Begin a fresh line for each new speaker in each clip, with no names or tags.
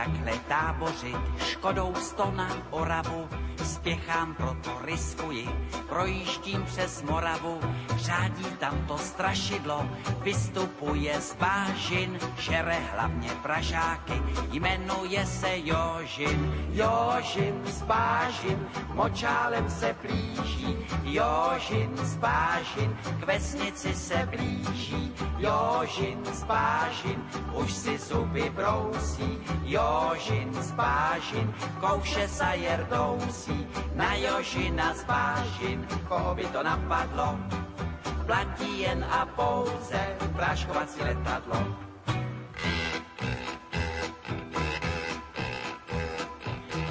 takhle tábořit, škodou 100 na Oravu, spěchám, proto riskuji, projíždím přes Moravu, řádí tam to strašidlo, vystupuje z bážin, žere hlavně pražáky, jmenuje se Jožin. Jožin z bážin, močálem se blíží, Jožin z bážin, k vesnici se blíží, Jožin z bážin, už si zuby brousí, Jožin z bážin, kouše sa jerdousí, na Jožina z bážin, koho by to napadlo, platí jen a pouze práškovací letadlo.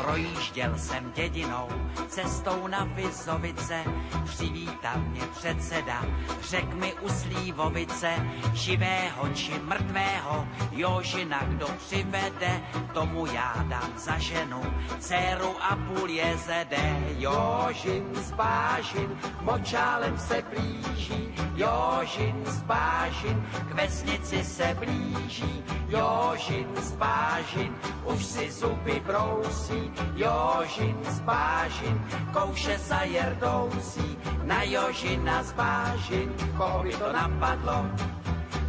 Projížděl jsem dědinou, cestou na Vizovice, přivítal mě předseda, řek mi u Slívovice, živého či mrtvého, Jožina kdo přivede, tomu já dám za ženu, dceru a půl jezede. Jožin z bážin, močálem se blíží, Jožin z bážin, k vesnici se blíží, Jožin z bážin, už si zuby brousí, Jožin z bážin, kouše sa jerdousí, na Jožina z bážin, koho by to napadlo,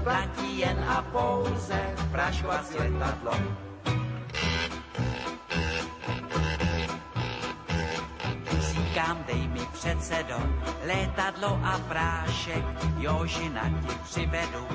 platí jen a pouze práškovací letadlo. Říkám, dej mi předsedo, létadlo a prášek, Jožina ti přivedu,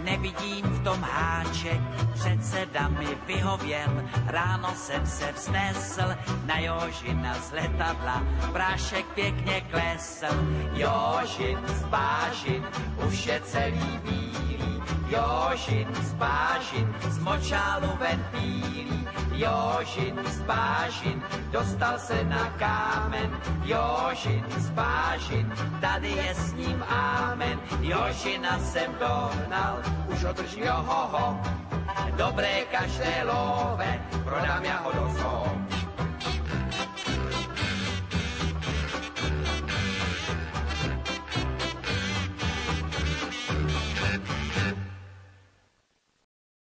nevidím v tom háček, předseda mi vyhověl, ráno jsem se vznesl, na Jožina z letadla, prášek pěkně klesl. Jožin z bážin, už je celý bílý, Jožin z bážin, z močálu ven bílý, Jožin z bážin, dostal se na kámen, Jožin z bážin, tady je s ním amen, Jožina jsem dohnal, už ho držím johoho, dobré kaštelové, prodám já ho do zoo.